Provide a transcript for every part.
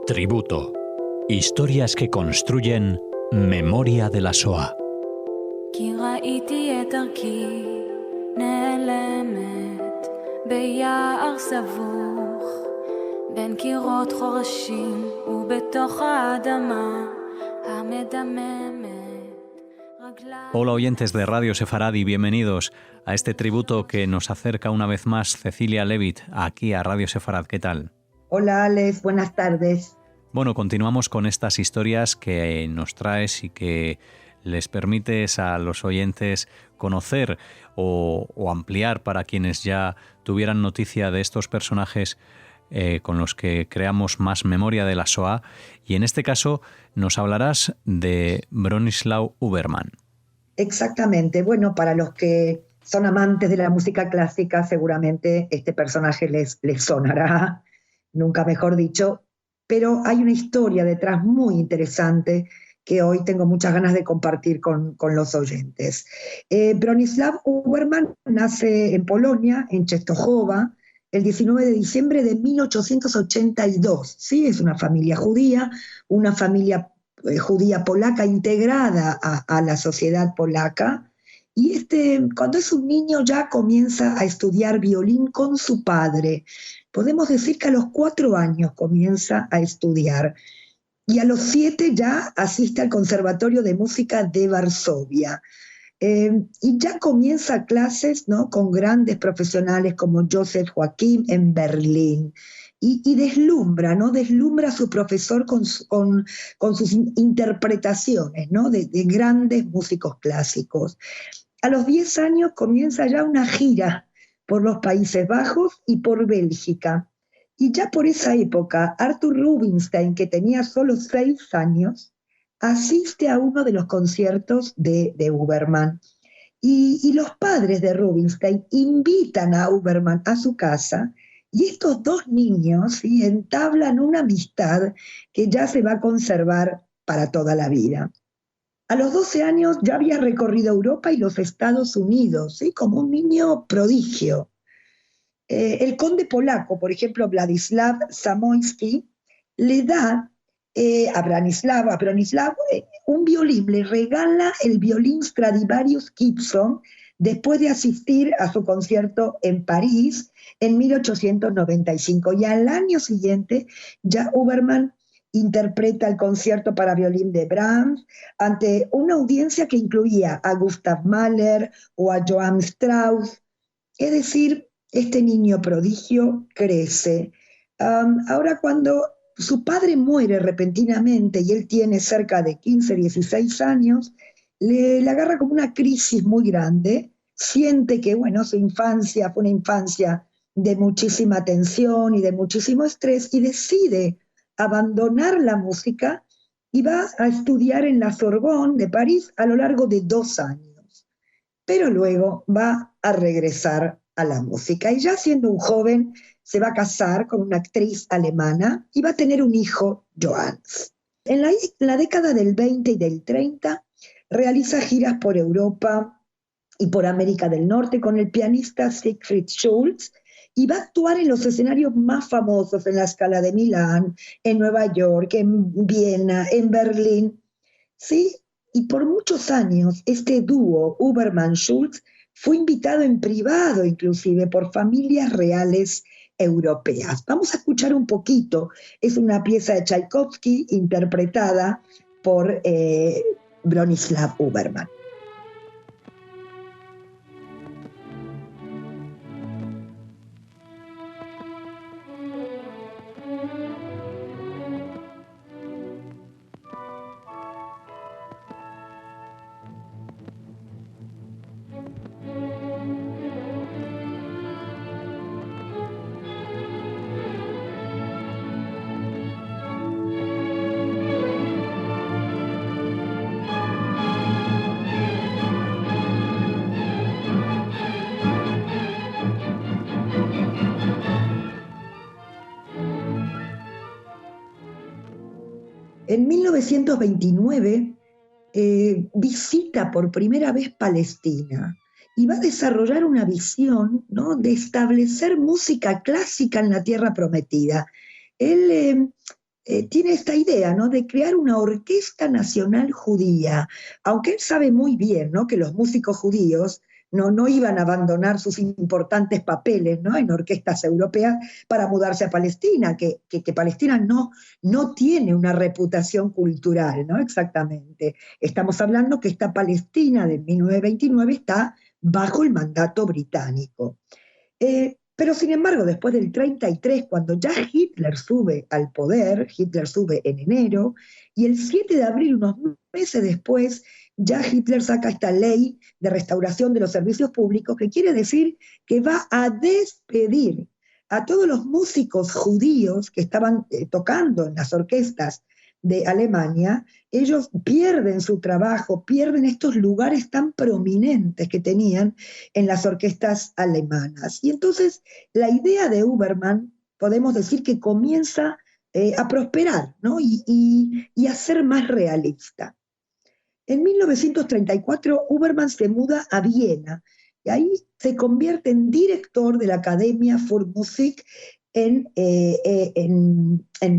Tributo. Historias que construyen memoria de la Shoah. כי ראיתי את דרכי נעלמת ביער סבוך בין קירות חורשים ובתוך האדמה המדממת. Hola oyentes de Radio Sefaradi, bienvenidos a este tributo que nos acerca una vez más Cecilia Levitt aquí a Radio Sefarad. ¿Qué tal? Hola Alex, buenas tardes. Bueno, continuamos con estas historias que nos traes y que les permites a los oyentes conocer o ampliar para quienes ya tuvieran noticia de estos personajes con los que creamos más memoria de la Shoah. Y en este caso nos hablarás de Bronislaw Huberman. Exactamente. Bueno, para los que son amantes de la música clásica, seguramente este personaje les sonará, nunca mejor dicho, pero hay una historia detrás muy interesante que hoy tengo muchas ganas de compartir con los oyentes. Bronislaw Huberman nace en Polonia, en Częstochowa, el 19 de diciembre de 1882. ¿Sí? Es una familia judía polaca integrada a la sociedad polaca. Y cuando es un niño ya comienza a estudiar violín con su padre. Podemos decir que a los 4 años comienza a estudiar. Y a los 7 ya asiste al Conservatorio de Música de Varsovia. Y ya comienza clases, ¿no?, con grandes profesionales como Joseph Joachim en Berlín. Y deslumbra a su profesor con sus interpretaciones, ¿no?, de grandes músicos clásicos. A los 10 años comienza ya una gira por los Países Bajos y por Bélgica. Y ya por esa época, Arthur Rubinstein, que tenía solo 6 años, asiste a uno de los conciertos de Huberman. Y los padres de Rubinstein invitan a Huberman a su casa, y estos 2 niños, ¿sí?, entablan una amistad que ya se va a conservar para toda la vida. A los 12 años ya había recorrido Europa y los Estados Unidos, ¿sí?, como un niño prodigio. El conde polaco, por ejemplo, Władysław Zamoyski, le da a Bronislaw un violín, le regala el violín Stradivarius Gibson después de asistir a su concierto en París en 1895. Y al año siguiente ya Huberman interpreta el concierto para violín de Brahms ante una audiencia que incluía a Gustav Mahler o a Johann Strauss. Es decir, este niño prodigio crece. Ahora, cuando su padre muere repentinamente y él tiene cerca de 15, 16 años, le agarra como una crisis muy grande. Siente que, bueno, su infancia fue una infancia de muchísima tensión y de muchísimo estrés, y decide abandonar la música y va a estudiar en la Sorbonne de París a lo largo de 2 años. Pero luego va a regresar a la música, y ya siendo un joven se va a casar con una actriz alemana y va a tener un hijo, Johannes. En la década del 20 y del 30 realiza giras por Europa y por América del Norte con el pianista Siegfried Schultz, y va a actuar en los escenarios más famosos, en la Scala de Milán, en Nueva York, en Viena, en Berlín. ¿Sí? Y por muchos años este dúo Huberman-Schultz fue invitado en privado, inclusive, por familias reales europeas. Vamos a escuchar un poquito. Es una pieza de Tchaikovsky interpretada por Bronislaw Huberman. En 1929 visita por primera vez Palestina y va a desarrollar una visión, ¿no?, de establecer música clásica en la Tierra Prometida, él tiene esta idea, ¿no?, de crear una orquesta nacional judía, aunque él sabe muy bien, ¿no?, que los músicos judíos no iban a abandonar sus importantes papeles, ¿no?, en orquestas europeas para mudarse a Palestina, que Palestina no tiene una reputación cultural, ¿no? Exactamente. Estamos hablando que esta Palestina de 1929 está bajo el mandato británico. Pero sin embargo, después del 33, cuando ya Hitler sube al poder, Hitler sube en enero, y el 7 de abril, unos meses después, ya Hitler saca esta ley de restauración de los servicios públicos, que quiere decir que va a despedir a todos los músicos judíos que estaban tocando en las orquestas de Alemania. Ellos pierden su trabajo, pierden estos lugares tan prominentes que tenían en las orquestas alemanas. Y entonces la idea de Huberman, podemos decir que comienza a prosperar, ¿no?, y a ser más realista. En 1934, Huberman se muda a Viena y ahí se convierte en director de la Academia für Musik en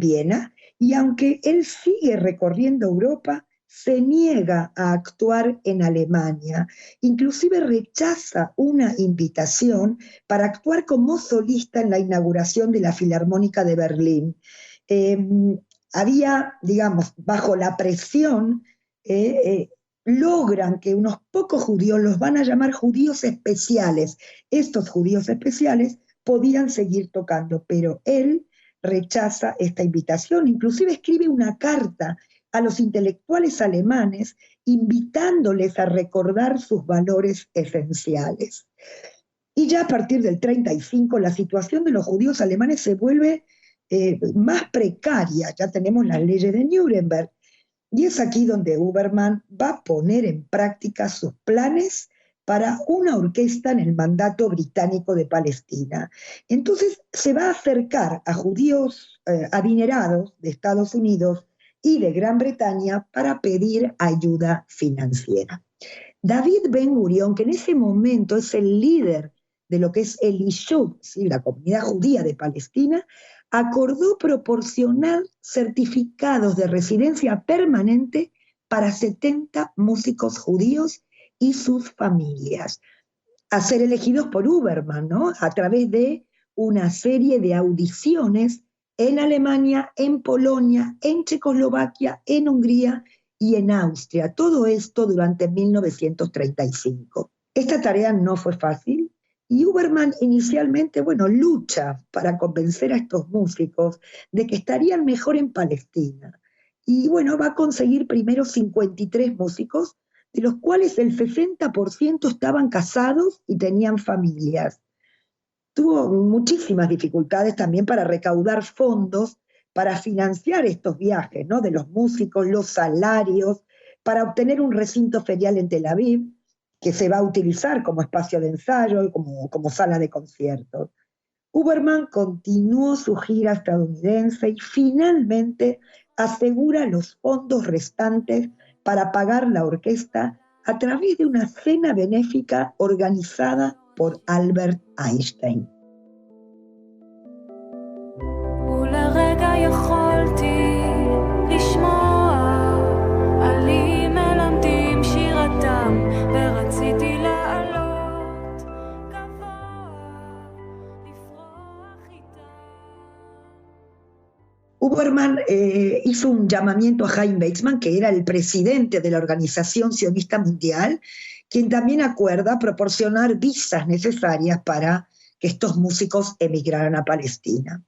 Viena. Y aunque él sigue recorriendo Europa, se niega a actuar en Alemania. Inclusive rechaza una invitación para actuar como solista en la inauguración de la Filarmónica de Berlín. Había, digamos, bajo la presión, logran que unos pocos judíos, los van a llamar judíos especiales, estos judíos especiales podían seguir tocando, pero él rechaza esta invitación. Inclusive escribe una carta a los intelectuales alemanes invitándoles a recordar sus valores esenciales. Y ya a partir del 35 la situación de los judíos alemanes se vuelve más precaria. Ya tenemos las leyes de Nuremberg, y es aquí donde Huberman va a poner en práctica sus planes para una orquesta en el mandato británico de Palestina. Entonces se va a acercar a judíos adinerados de Estados Unidos y de Gran Bretaña para pedir ayuda financiera. David Ben Gurión, que en ese momento es el líder de lo que es el Yishub, ¿sí?, la comunidad judía de Palestina, acordó proporcionar certificados de residencia permanente para 70 músicos judíos y sus familias, a ser elegidos por Huberman, ¿no?, a través de una serie de audiciones en Alemania, en Polonia, en Checoslovaquia, en Hungría y en Austria. Todo esto durante 1935. Esta tarea no fue fácil, y Huberman inicialmente, lucha para convencer a estos músicos de que estarían mejor en Palestina. Y va a conseguir primero 53 músicos, de los cuales el 60% estaban casados y tenían familias. Tuvo muchísimas dificultades también para recaudar fondos para financiar estos viajes, ¿no?, de los músicos, los salarios, para obtener un recinto ferial en Tel Aviv, que se va a utilizar como espacio de ensayo y como sala de conciertos. Huberman continuó su gira estadounidense y finalmente asegura los fondos restantes para pagar la orquesta a través de una cena benéfica organizada por Albert Einstein. Huberman hizo un llamamiento a Chaim Weizmann, que era el presidente de la Organización Sionista Mundial, quien también acuerda proporcionar visas necesarias para que estos músicos emigraran a Palestina.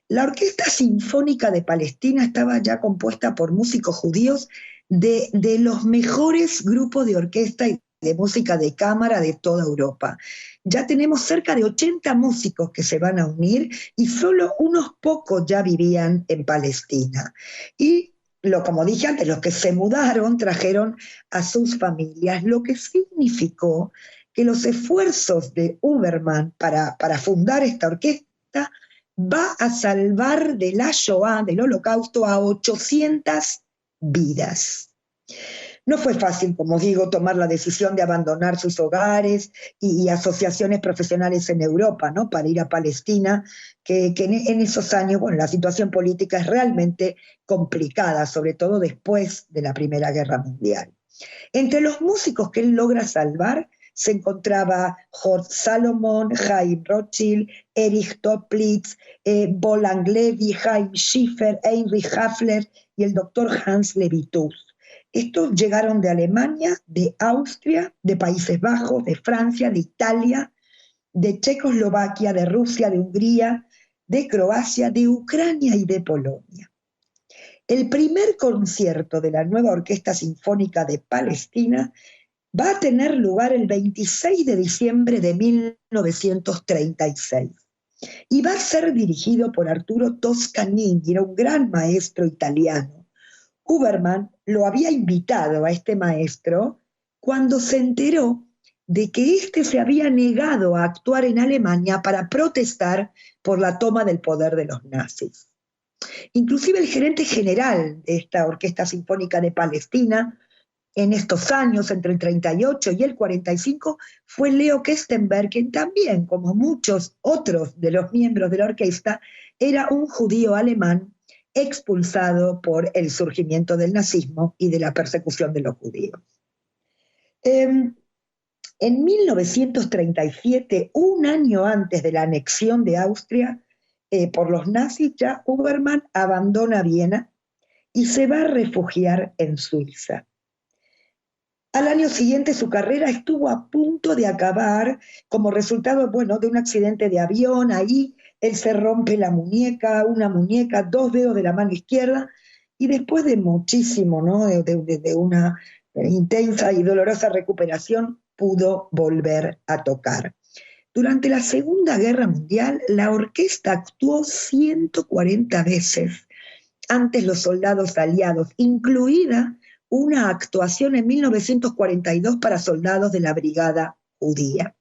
La Orquesta Sinfónica de Palestina estaba ya compuesta por músicos judíos de los mejores grupos de orquesta y de música de cámara de toda Europa. Ya tenemos cerca de 80 músicos que se van a unir y solo unos pocos ya vivían en Palestina. Y como dije antes, los que se mudaron trajeron a sus familias, lo que significó que los esfuerzos de Huberman para fundar esta orquesta va a salvar de la Shoah, del Holocausto, a 800 vidas. No fue fácil, como digo, tomar la decisión de abandonar sus hogares y asociaciones profesionales en Europa, ¿no? Para ir a Palestina, que en esos años, bueno, la situación política es realmente complicada, sobre todo después de la Primera Guerra Mundial. Entre los músicos que él logra salvar se encontraba Horst Salomon, Chaim Rothschild, Erich Toplitz, Boland Levy, Chaim Schiffer, Heinrich Haffler y el doctor Hans Levitus. Estos llegaron de Alemania, de Austria, de Países Bajos, de Francia, de Italia, de Checoslovaquia, de Rusia, de Hungría, de Croacia, de Ucrania y de Polonia. El primer concierto de la nueva Orquesta Sinfónica de Palestina va a tener lugar el 26 de diciembre de 1936 y va a ser dirigido por Arturo Toscanini, era un gran maestro italiano. Huberman lo había invitado a este maestro cuando se enteró de que éste se había negado a actuar en Alemania para protestar por la toma del poder de los nazis. Inclusive el gerente general de esta Orquesta Sinfónica de Palestina, en estos años, entre el 38 y el 45, fue Leo Kestenberg, quien también, como muchos otros de los miembros de la orquesta, era un judío alemán expulsado por el surgimiento del nazismo y de la persecución de los judíos. En 1937, un año antes de la anexión de Austria por los nazis, ya Huberman abandona Viena y se va a refugiar en Suiza. Al año siguiente su carrera estuvo a punto de acabar como resultado, bueno, de un accidente de avión. Ahí él se rompe una muñeca, 2 dedos de la mano izquierda, y después de muchísimo, ¿no? de una intensa y dolorosa recuperación, pudo volver a tocar. Durante la Segunda Guerra Mundial, la orquesta actuó 140 veces ante los soldados aliados, incluida una actuación en 1942 para soldados de la Brigada Judía.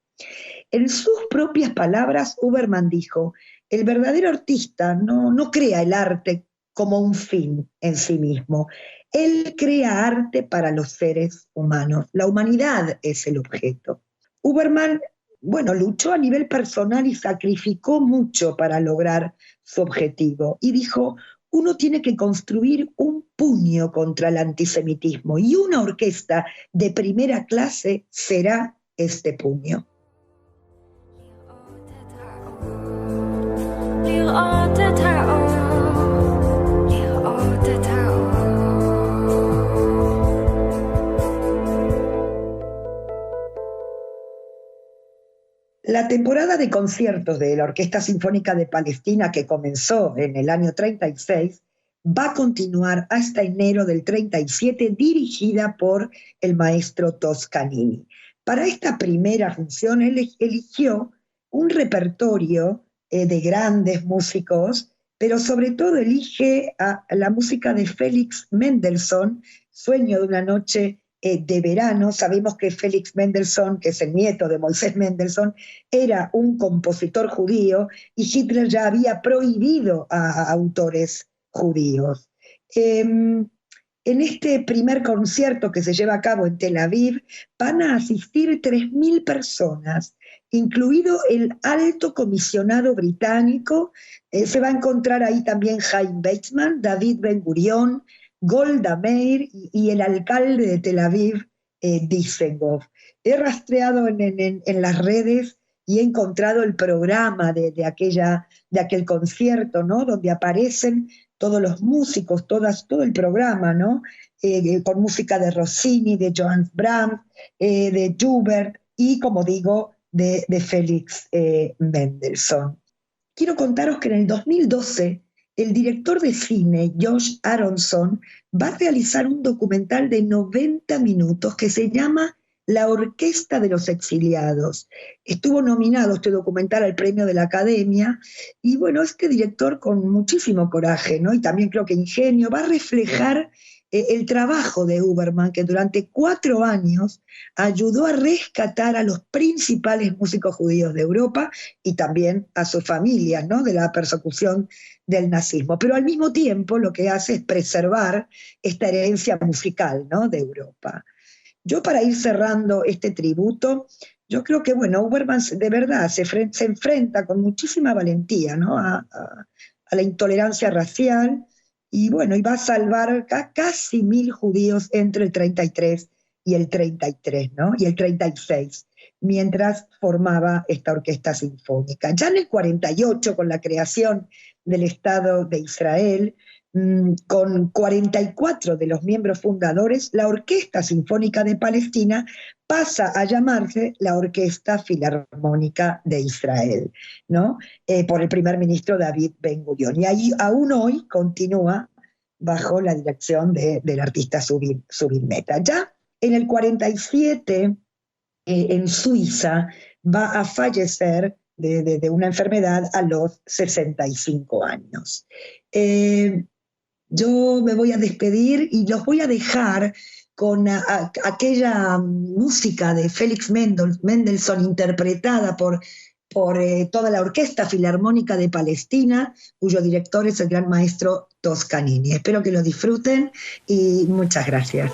En sus propias palabras, Huberman dijo: el verdadero artista no crea el arte como un fin en sí mismo. Él crea arte para los seres humanos. La humanidad es el objeto. Huberman, bueno, luchó a nivel personal y sacrificó mucho para lograr su objetivo. Y dijo: uno tiene que construir un puño contra el antisemitismo y una orquesta de primera clase será este puño. La temporada de conciertos de la Orquesta Sinfónica de Palestina, que comenzó en el año 36, va a continuar hasta enero del 37, dirigida por el maestro Toscanini. Para esta primera función, él eligió un repertorio de grandes músicos, pero sobre todo elige a la música de Félix Mendelssohn, Sueño de una noche de verano. Sabemos que Félix Mendelssohn, que es el nieto de Moisés Mendelssohn, era un compositor judío y Hitler ya había prohibido a autores judíos. En este primer concierto que se lleva a cabo en Tel Aviv van a asistir 3.000 personas, incluido el alto comisionado británico. Se va a encontrar ahí también Chaim Weizmann, David Ben-Gurion, Golda Meir y el alcalde de Tel Aviv, Dizengoff. He rastreado en las redes y he encontrado el programa de aquel concierto, ¿no? Donde aparecen todos los músicos, todo el programa, ¿no? Con música de Rossini, de Johannes Brahms, de Schubert y, como digo, de Félix Mendelssohn. Quiero contaros que en el 2012 el director de cine, Josh Aronson, va a realizar un documental de 90 minutos que se llama La Orquesta de los Exiliados. Estuvo nominado este documental al premio de la Academia y bueno, este director con muchísimo coraje, ¿no? Y también creo que ingenio, va a reflejar el trabajo de Huberman, que durante 4 años ayudó a rescatar a los principales músicos judíos de Europa y también a sus familias, ¿no? De la persecución del nazismo, pero al mismo tiempo lo que hace es preservar esta herencia musical, ¿no?, de Europa. Yo, para ir cerrando este tributo, yo creo que, bueno, Uberman de verdad se enfrenta con muchísima valentía, ¿no?, a la intolerancia racial, y bueno, y va a salvar casi 1000 judíos entre el 33 y el 33, ¿no?, y el 36, mientras formaba esta orquesta sinfónica. Ya en el 48, con la creación del Estado de Israel, con 44 de los miembros fundadores, la Orquesta Sinfónica de Palestina pasa a llamarse la Orquesta Filarmónica de Israel, ¿no?, por el primer ministro David Ben-Gurión. Y ahí aún hoy continúa bajo la dirección del artista Zubin Mehta. Ya en el 47, en Suiza, va a fallecer de una enfermedad a los 65 años. Yo me voy a despedir y los voy a dejar con aquella música de Félix Mendelssohn, interpretada por toda la Orquesta Filarmónica de Palestina, cuyo director es el gran maestro Toscanini. Espero que lo disfruten y muchas gracias.